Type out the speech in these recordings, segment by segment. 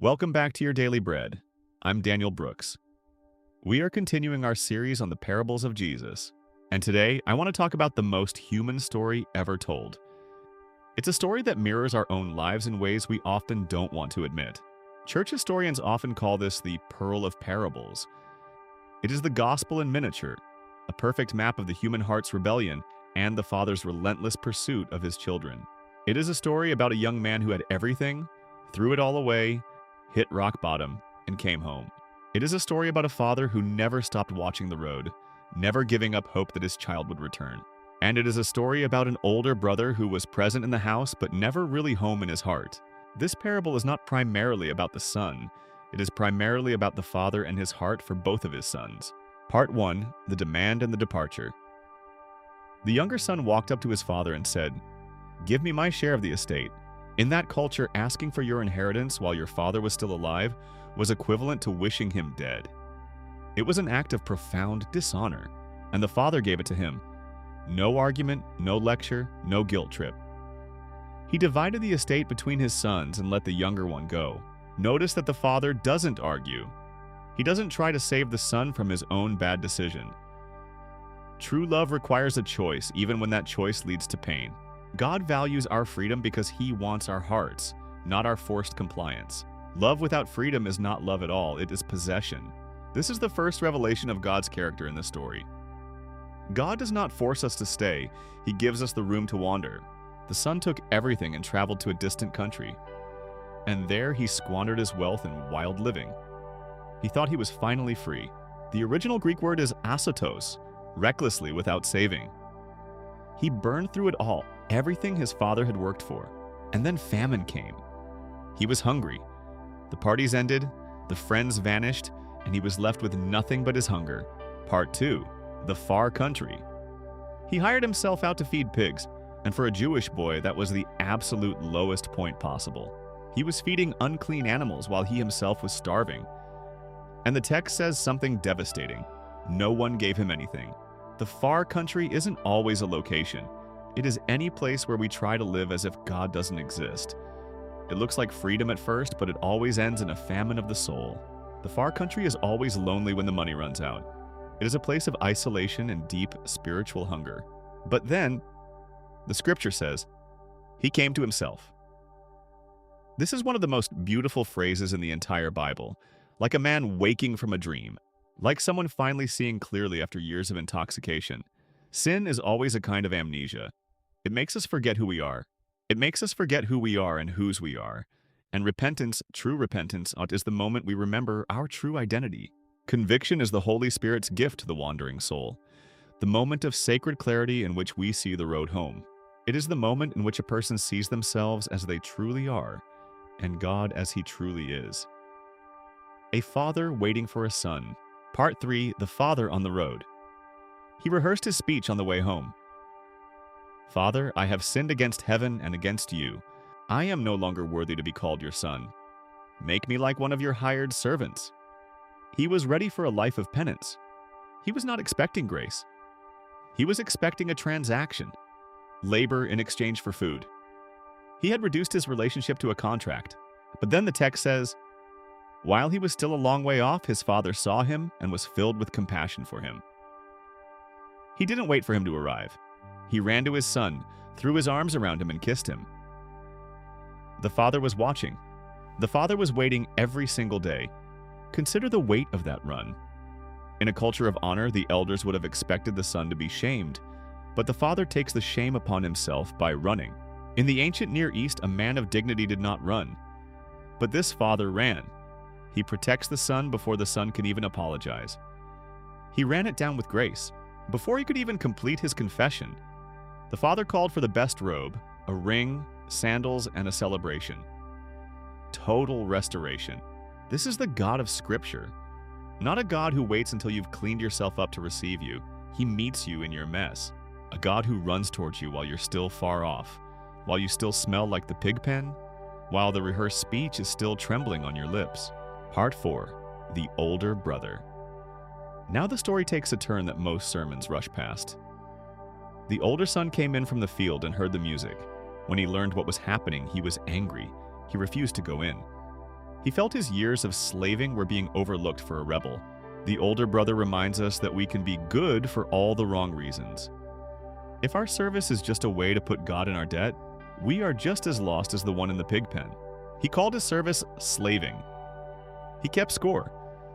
Welcome back to your Daily Bread. I'm Daniel Brooks. We are continuing our series on the parables of Jesus, and today I want to talk about the most human story ever told. It's a story that mirrors our own lives in ways we often don't want to admit. Church historians often call this the Pearl of Parables. It is the gospel in miniature, a perfect map of the human heart's rebellion and the Father's relentless pursuit of his children. It is a story about a young man who had everything, threw it all away, hit rock bottom, and came home. It is a story about a father who never stopped watching the road, never giving up hope that his child would return. And it is a story about an older brother who was present in the house but never really home in his heart. This parable is not primarily about the son, it is primarily about the father and his heart for both of his sons. Part 1, The Demand and the Departure. The younger son walked up to his father and said, "Give me my share of the estate." In that culture, asking for your inheritance while your father was still alive was equivalent to wishing him dead. It was an act of profound dishonor, and the father gave it to him. No argument, no lecture, no guilt trip. He divided the estate between his sons and let the younger one go. Notice that the father doesn't argue. He doesn't try to save the son from his own bad decision. True love requires a choice, even when that choice leads to pain. God values our freedom because He wants our hearts, not our forced compliance. Love without freedom is not love at all, it is possession. This is the first revelation of God's character in this story. God does not force us to stay, He gives us the room to wander. The son took everything and traveled to a distant country. And there he squandered his wealth in wild living. He thought he was finally free. The original Greek word is asotos, recklessly without saving. He burned through it all, everything his father had worked for. And then famine came. He was hungry. The parties ended, the friends vanished, and he was left with nothing but his hunger. Part 2, The Far Country. He hired himself out to feed pigs, and for a Jewish boy, that was the absolute lowest point possible. He was feeding unclean animals while he himself was starving. And the text says something devastating. No one gave him anything. The far country isn't always a location. It is any place where we try to live as if God doesn't exist. It looks like freedom at first, but it always ends in a famine of the soul. The far country is always lonely when the money runs out. It is a place of isolation and deep spiritual hunger. But then, the scripture says, he came to himself. This is one of the most beautiful phrases in the entire Bible, like a man waking from a dream, like someone finally seeing clearly after years of intoxication. Sin is always a kind of amnesia. It makes us forget who we are. It makes us forget who we are and whose we are. And repentance, true repentance, is the moment we remember our true identity. Conviction is the Holy Spirit's gift to the wandering soul, the moment of sacred clarity in which we see the road home. It is the moment in which a person sees themselves as they truly are, and God as He truly is. A father waiting for a son. Part 3, The Father on the Road. He rehearsed his speech on the way home. "Father, I have sinned against heaven and against you. I am no longer worthy to be called your son. Make me like one of your hired servants." He was ready for a life of penance. He was not expecting grace. He was expecting a transaction, labor in exchange for food. He had reduced his relationship to a contract. But then the text says, while he was still a long way off, his father saw him and was filled with compassion for him. He didn't wait for him to arrive. He ran to his son, threw his arms around him, and kissed him. The father was watching. The father was waiting every single day. Consider the weight of that run. In a culture of honor, the elders would have expected the son to be shamed, but the father takes the shame upon himself by running. In the ancient Near East, a man of dignity did not run, but this father ran. He protects the son before the son can even apologize. He ran it down with grace. Before he could even complete his confession, the father called for the best robe, a ring, sandals, and a celebration. Total restoration. This is the God of Scripture. Not a God who waits until you've cleaned yourself up to receive you. He meets you in your mess. A God who runs towards you while you're still far off, while you still smell like the pig pen, while the rehearsed speech is still trembling on your lips. Part 4, The Older Brother. Now the story takes a turn that most sermons rush past. The older son came in from the field and heard the music. When he learned what was happening, he was angry. He refused to go in. He felt his years of slaving were being overlooked for a rebel. The older brother reminds us that we can be good for all the wrong reasons. If our service is just a way to put God in our debt, we are just as lost as the one in the pig pen. He called his service slaving. He kept score.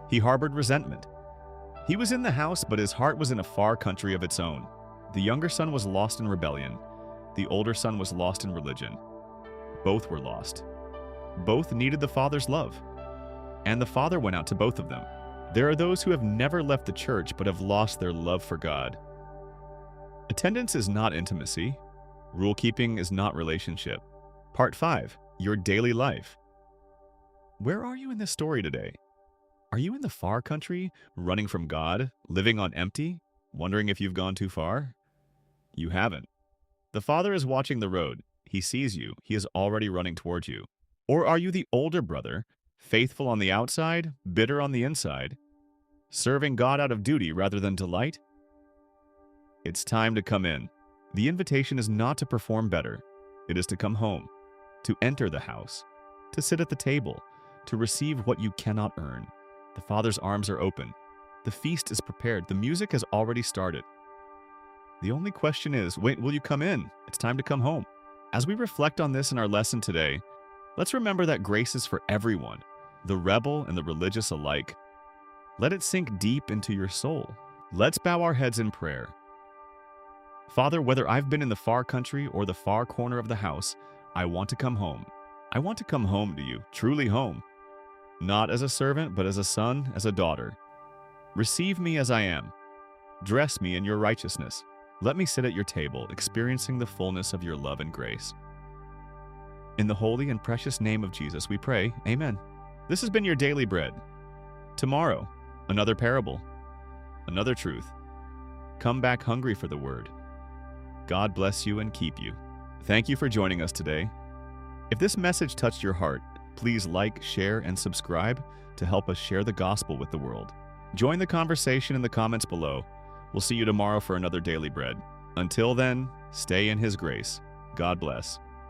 He harbored resentment. He was in the house, but his heart was in a far country of its own. The younger son was lost in rebellion. The older son was lost in religion. Both were lost. Both needed the Father's love. And the Father went out to both of them. There are those who have never left the church but have lost their love for God. Attendance is not intimacy. Rule-keeping is not relationship. Part 5. Your daily life. Where are you in this story today? Are you in the far country, running from God, living on empty, wondering if you've gone too far? You haven't. The Father is watching the road. He sees you. He is already running towards you. Or are you the older brother, faithful on the outside, bitter on the inside, serving God out of duty rather than delight? It's time to come in. The invitation is not to perform better. It is to come home, to enter the house, to sit at the table, to receive what you cannot earn. The Father's arms are open. The feast is prepared. The music has already started. The only question is, will you come in? It's time to come home. As we reflect on this in our lesson today, let's remember that grace is for everyone, the rebel and the religious alike. Let it sink deep into your soul. Let's bow our heads in prayer. Father, whether I've been in the far country or the far corner of the house, I want to come home. I want to come home to you, truly home. Not as a servant, but as a son, as a daughter. Receive me as I am. Dress me in your righteousness. Let me sit at your table, experiencing the fullness of your love and grace. In the holy and precious name of Jesus, we pray, Amen. This has been your Daily Bread. Tomorrow, another parable, another truth. Come back hungry for the word. God bless you and keep you. Thank you for joining us today. If this message touched your heart, please like, share, and subscribe to help us share the gospel with the world. Join the conversation in the comments below. We'll see you tomorrow for another Daily Bread. Until then, stay in His grace. God bless.